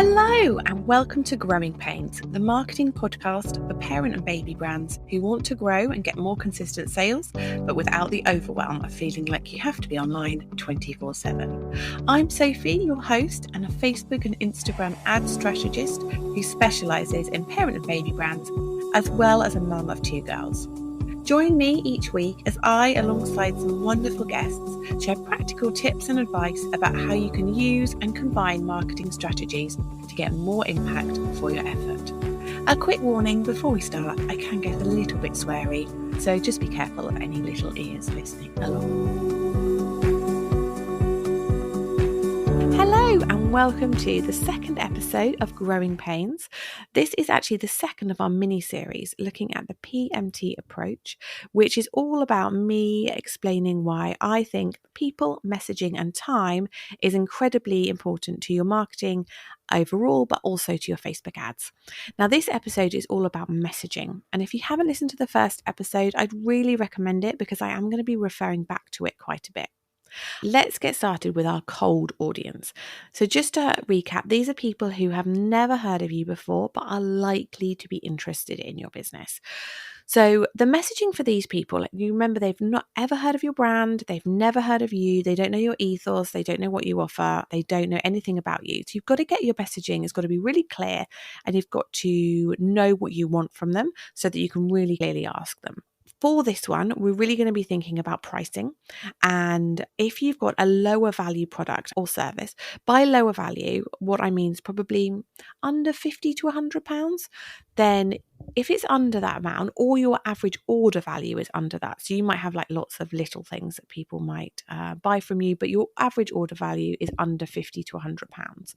Hello and welcome to Growing Pains, the marketing podcast for parent and baby brands who want to grow and get more consistent sales, but without the overwhelm of feeling like you have to be online 24/7. I'm Sophie, your host and a Facebook and Instagram ad strategist who specialises in parent and baby brands, as well as a mum of two girls. Join me each week as I, alongside some wonderful guests, share practical tips and advice about how you can use and combine marketing strategies to get more impact for your effort. A quick warning before we start, I can get a little bit sweary, so just be careful of any little ears listening along. Hello and welcome to the second episode of Growing Pains. This is actually the second of our mini-series looking at the P.M.T Approach, which is all about me explaining why I think people, messaging and time is incredibly important to your marketing overall, but also to your Facebook ads. Now, this episode is all about messaging. And if you haven't listened to the first episode, I'd really recommend it because I am going to be referring back to it quite a bit. Let's get started with our cold audience. So just to recap, these are people who have never heard of you before, but are likely to be interested in your business. So the messaging for these people, you remember they've not ever heard of your brand, they've never heard of you, they don't know your ethos, they don't know what you offer, they don't know anything about you. So you've got to get your messaging, it's got to be really clear, and you've got to know what you want from them so that you can really clearly ask them. For this one, we're really going to be thinking about pricing. And if you've got a lower value product or service, by lower value, what I mean is probably under £50 to £100, then if it's under that amount or your average order value is under that, so you might have like lots of little things that people might buy from you, but your average order value is under £50 to £100,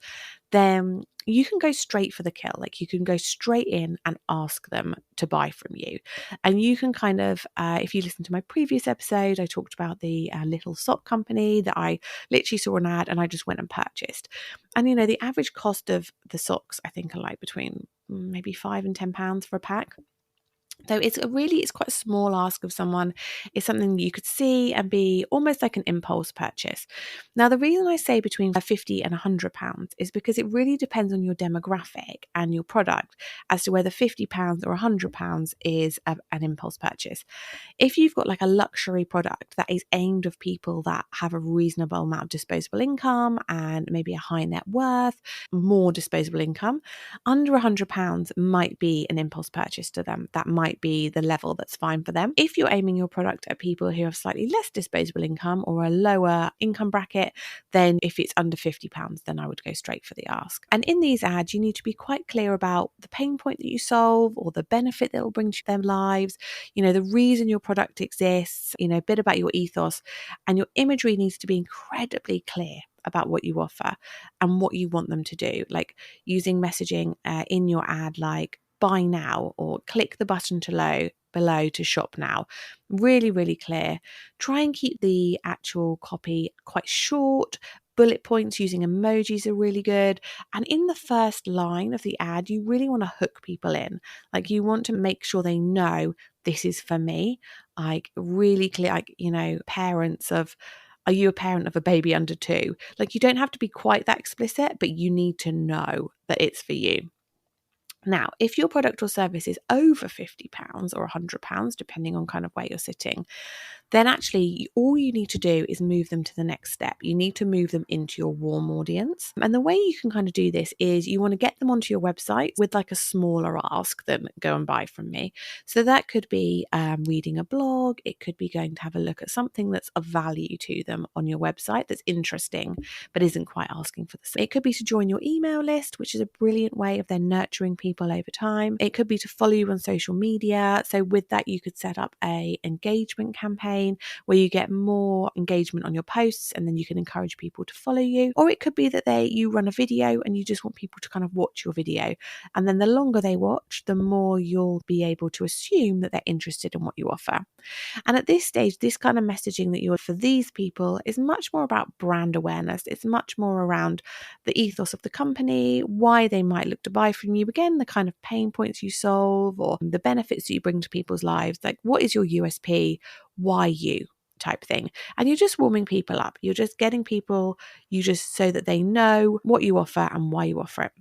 then you can go straight for the kill. Like you can go straight in and ask them to buy from you. And you can kind of, if you listen to my previous episode, I talked about the little sock company that I literally saw an ad and I just went and purchased. And, you know, the average cost of the socks, I think, are like between maybe £5 and £10 for a pack. So it's quite a small ask of someone. It's something you could see and be almost like an impulse purchase. Now, the reason I say between £50 and £100 is because it really depends on your demographic and your product as to whether £50 or £100 is an impulse purchase. If you've got like a luxury product that is aimed of people that have a reasonable amount of disposable income and maybe a high net worth, more disposable income, under £100 might be an impulse purchase to them. That might be the level that's fine for them. If you're aiming your product at people who have slightly less disposable income or a lower income bracket, then if it's under £50, then I would go straight for the ask. And in these ads, you need to be quite clear about the pain point that you solve or the benefit that will bring to their lives, you know, the reason your product exists, you know, a bit about your ethos, and your imagery needs to be incredibly clear about what you offer and what you want them to do, like using messaging in your ad like buy now or click the button below to shop now. Really, really clear. Try and keep the actual copy quite short. Bullet points using emojis are really good. And in the first line of the ad, you really want to hook people in. Like you want to make sure they know this is for me. Like really clear, like, you know, are you a parent of a baby under 2? Like you don't have to be quite that explicit, but you need to know that it's for you. Now, if your product or service is over £50 or £100, depending on kind of where you're sitting, then actually all you need to do is move them to the next step. You need to move them into your warm audience. And the way you can kind of do this is you want to get them onto your website with like a smaller ask than go and buy from me. So that could be reading a blog. It could be going to have a look at something that's of value to them on your website that's interesting, but isn't quite asking for the same. It could be to join your email list, which is a brilliant way of then nurturing people over time. It could be to follow you on social media. So with that, you could set up an engagement campaign where you get more engagement on your posts and then you can encourage people to follow you. Or it could be that you run a video and you just want people to kind of watch your video. And then the longer they watch, the more you'll be able to assume that they're interested in what you offer. And at this stage, this kind of messaging that you're for these people is much more about brand awareness. It's much more around the ethos of the company, why they might look to buy from you. Again, the kind of pain points you solve or the benefits that you bring to people's lives. Like, what is your USP? Why you? Type thing. And you're just warming people up. You're just getting people, so that they know what you offer and why you offer it.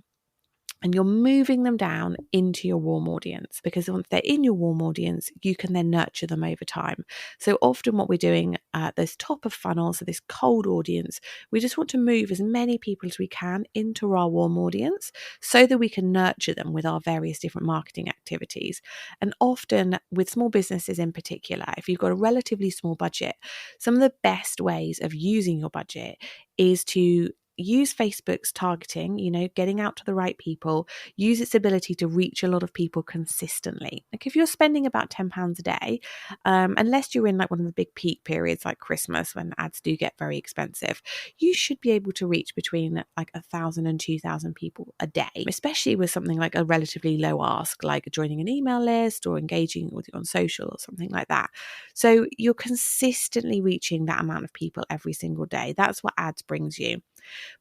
and you're moving them down into your warm audience, because once they're in your warm audience, you can then nurture them over time. So often what we're doing at this top of funnel, so this cold audience, we just want to move as many people as we can into our warm audience so that we can nurture them with our various different marketing activities. And often with small businesses in particular, if you've got a relatively small budget, some of the best ways of using your budget is to use Facebook's targeting, getting out to the right people, use its ability to reach a lot of people consistently. Like if you're spending about £10 a day, unless you're in like one of the big peak periods like Christmas when ads do get very expensive, you should be able to reach between like 1,000 and 2,000 people a day, especially with something like a relatively low ask, like joining an email list or engaging with you on social or something like that. So you're consistently reaching that amount of people every single day. That's what ads brings you.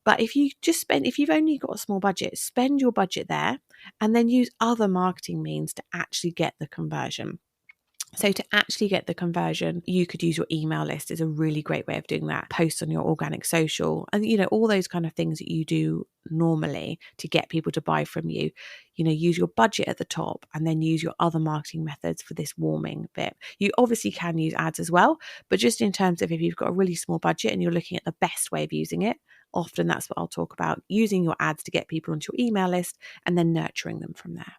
But if you've only got a small budget, spend your budget there and then use other marketing means to actually get the conversion. So to actually get the conversion, you could use your email list is a really great way of doing that. Post on your organic social and, all those kind of things that you do normally to get people to buy from you. Use your budget at the top and then use your other marketing methods for this warming bit. You obviously can use ads as well, but just in terms of if you've got a really small budget and you're looking at the best way of using it, often that's what I'll talk about, using your ads to get people onto your email list and then nurturing them from there.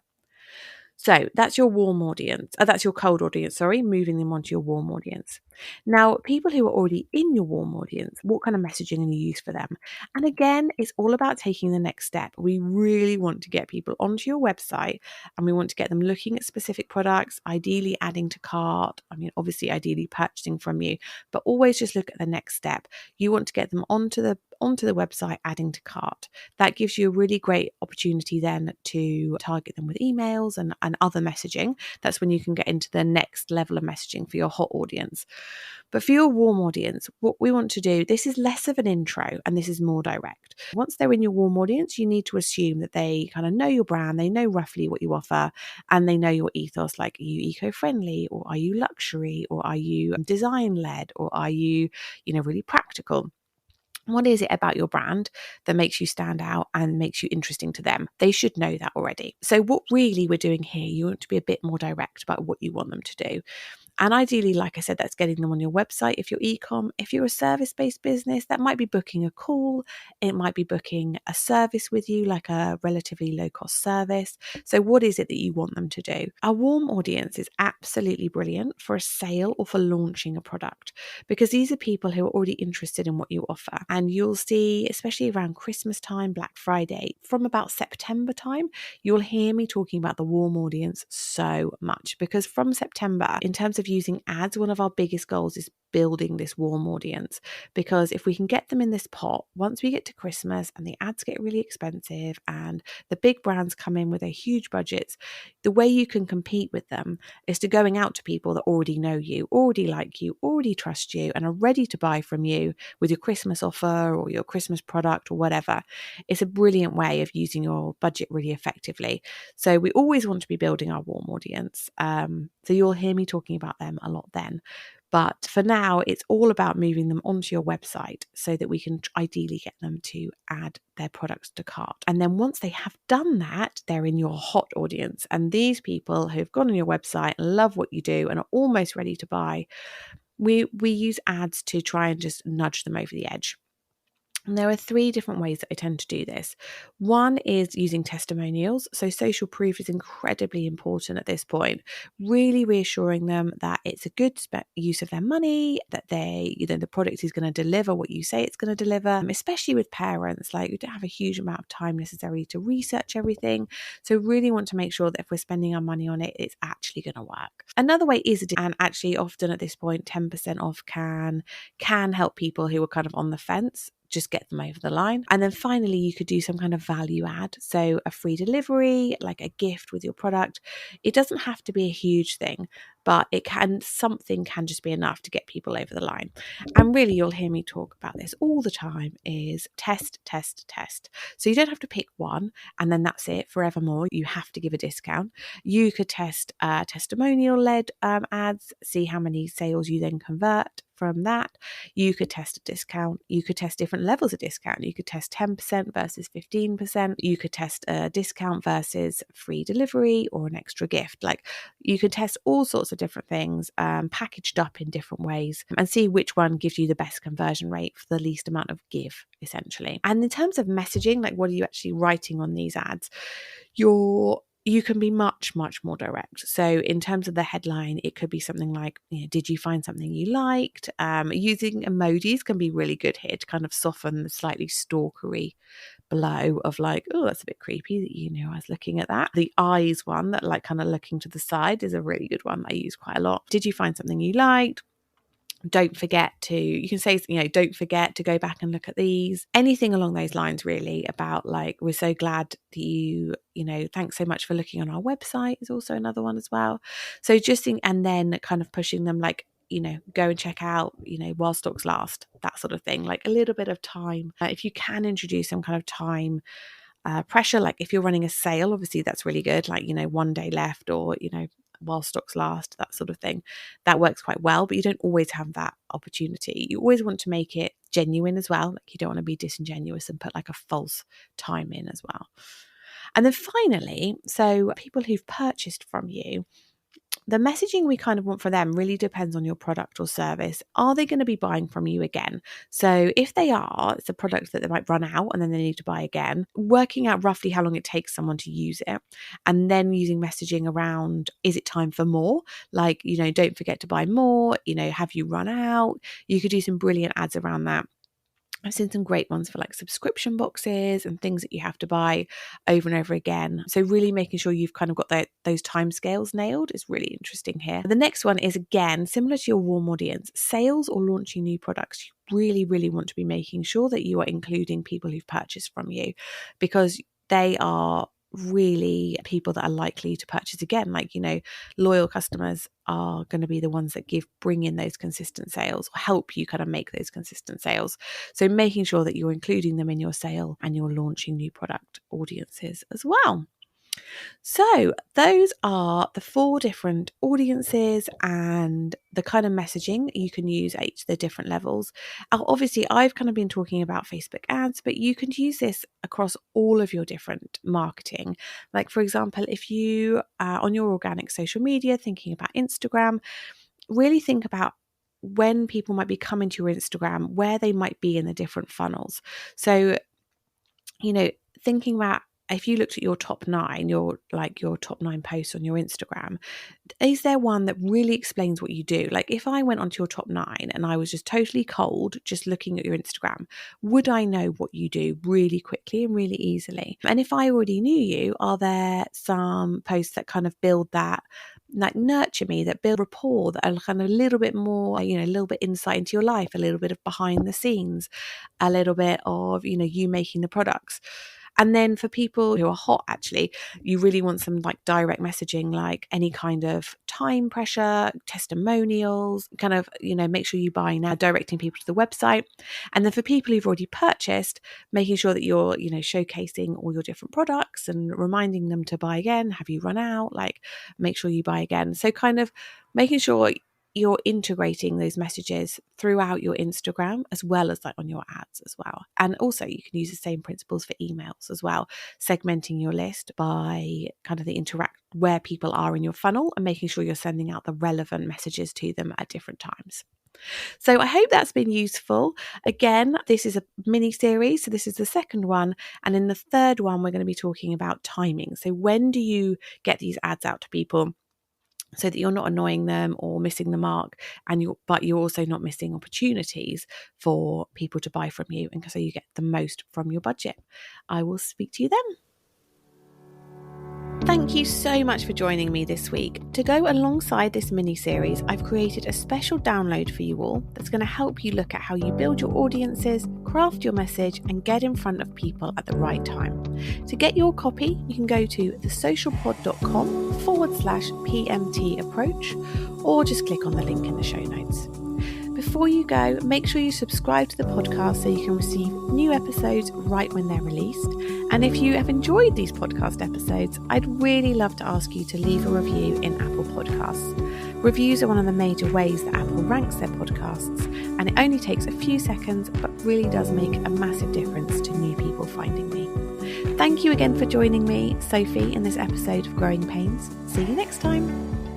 So that's your warm audience. That's your cold audience, moving them onto your warm audience. Now, people who are already in your warm audience, what kind of messaging can you use for them? And again, it's all about taking the next step. We really want to get people onto your website and we want to get them looking at specific products, ideally adding to cart. Obviously, ideally purchasing from you, but always just look at the next step. You want to get them onto the website, adding to cart. That gives you a really great opportunity then to target them with emails and other messaging. That's when you can get into the next level of messaging for your hot audience. But for your warm audience, what we want to do, this is less of an intro and this is more direct. Once they're in your warm audience, you need to assume that they kind of know your brand, they know roughly what you offer, and they know your ethos, like are you eco-friendly, or are you luxury, or are you design-led, or are you, really practical? What is it about your brand that makes you stand out and makes you interesting to them? They should know that already. So what really we're doing here, you want to be a bit more direct about what you want them to do. And ideally, like I said, that's getting them on your website if you're e-com. If you're a service-based business, that might be booking a call. It might be booking a service with you, like a relatively low-cost service. So what is it that you want them to do? A warm audience is absolutely brilliant for a sale or for launching a product, because these are people who are already interested in what you offer. And you'll see, especially around Christmas time, Black Friday, from about September time, you'll hear me talking about the warm audience so much, because from September, in terms of using ads, one of our biggest goals is building this warm audience, because if we can get them in this pot, once we get to Christmas and the ads get really expensive and the big brands come in with their huge budgets, the way you can compete with them is to going out to people that already know you, already like you, already trust you, and are ready to buy from you with your Christmas offer or your Christmas product or whatever. It's a brilliant way of using your budget really effectively. So we always want to be building our warm audience. So you'll hear me talking about them a lot then. But for now, it's all about moving them onto your website so that we can ideally get them to add their products to cart. And then once they have done that, they're in your hot audience. And these people who've gone on your website and love what you do and are almost ready to buy, we use ads to try and just nudge them over the edge. And there are 3 different ways that I tend to do this. One is using testimonials. So social proof is incredibly important at this point. Really reassuring them that it's a good use of their money, that the product is going to deliver what you say it's going to deliver, especially with parents. Like, you don't have a huge amount of time necessarily to research everything. So really want to make sure that if we're spending our money on it, it's actually going to work. Another way is, and actually often at this point, 10% off can help people who are kind of on the fence, just get them over the line. And then finally, you could do some kind of value add. So a free delivery, like a gift with your product. It doesn't have to be a huge thing, but something can just be enough to get people over the line. And really, you'll hear me talk about this all the time, is test, test, test. So you don't have to pick one and then that's it forevermore. You have to give a discount. You could test testimonial-led ads, see how many sales you then convert from that. You could test a discount. You could test different levels of discount. You could test 10% versus 15%. You could test a discount versus free delivery or an extra gift. Like, you could test all sorts of different things, packaged up in different ways, and see which one gives you the best conversion rate for the least amount of give, essentially. And in terms of messaging, like what are you actually writing on these ads? You can be much, much more direct. So in terms of the headline, it could be something like, did you find something you liked? Using emojis can be really good here to kind of soften the slightly stalkery blow of like, oh, that's a bit creepy that I was looking at that. The eyes one, that like kind of looking to the side, is a really good one I use quite a lot. Did you find something you liked? Don't forget to, you can say, don't forget to go back and look at these. Anything along those lines, really, about like, we're so glad that you thanks so much for looking on our website is also another one as well. So just and then kind of pushing them like, go and check out, while stocks last, that sort of thing, like a little bit of time. If you can introduce some kind of time pressure, like if you're running a sale, obviously that's really good, like, 1 day left, or, while stocks last, that sort of thing. That works quite well, but you don't always have that opportunity. You always want to make it genuine as well. Like, you don't want to be disingenuous and put like a false time in as well. And then finally, so people who've purchased from you, the messaging we kind of want for them really depends on your product or service. Are they going to be buying from you again? So if they are, it's a product that they might run out and then they need to buy again. Working out roughly how long it takes someone to use it, and then using messaging around, is it time for more? Like, don't forget to buy more, have you run out? You could do some brilliant ads around that. I've seen some great ones for like subscription boxes and things that you have to buy over and over again. So really making sure you've kind of got those timescales nailed is really interesting here. The next one is, again, similar to your warm audience, sales or launching new products. You really, really want to be making sure that you are including people who've purchased from you, because they are really people that are likely to purchase again. Like, loyal customers are going to be the ones that bring in those consistent sales, or help you kind of make those consistent sales. So making sure that you're including them in your sale and you're launching new product audiences as well. So those are the 4 different audiences and the kind of messaging you can use at the different levels. Obviously, I've kind of been talking about Facebook ads, but you can use this across all of your different marketing. Like, for example, if you are on your organic social media, thinking about Instagram, really think about when people might be coming to your Instagram, where they might be in the different funnels. So, thinking about, if you looked at your top 9, your top 9 posts on your Instagram, is there one that really explains what you do? Like, if I went onto your top 9 and I was just totally cold, just looking at your Instagram, would I know what you do really quickly and really easily? And if I already knew you, are there some posts that kind of build that, like nurture me, that build rapport, that are kind of a little bit more, a little bit insight into your life, a little bit of behind the scenes, a little bit of, you making the products? And then for people who are hot, actually, you really want some like direct messaging, like any kind of time pressure, testimonials, kind of, make sure you buy now, directing people to the website. And then for people who've already purchased, making sure that you're, showcasing all your different products and reminding them to buy again. Have you run out? Like, make sure you buy again. So kind of making sure you're integrating those messages throughout your Instagram, as well as like on your ads as well. And also you can use the same principles for emails as well, segmenting your list by kind of the where people are in your funnel, and making sure you're sending out the relevant messages to them at different times. So I hope that's been useful. Again, this is a mini series, so this is the second one. And in the third one, we're going to be talking about timing. So when do you get these ads out to people, so that you're not annoying them or missing the mark, but you're also not missing opportunities for people to buy from you, and so you get the most from your budget. I will speak to you then. Thank you so much for joining me this week. To go alongside this mini-series, I've created a special download for you all that's going to help you look at how you build your audiences, craft your message, and get in front of people at the right time. To get your copy, you can go to thesocialpod.com/PMT Approach, or just click on the link in the show notes. Before you go, make sure you subscribe to the podcast so you can receive new episodes right when they're released. And if you have enjoyed these podcast episodes, I'd really love to ask you to leave a review in Apple Podcasts. Reviews are one of the major ways that Apple ranks their podcasts, and it only takes a few seconds but really does make a massive difference to new people finding me. Thank you again for joining me, Sophie, in this episode of Growing Pains. See you next time.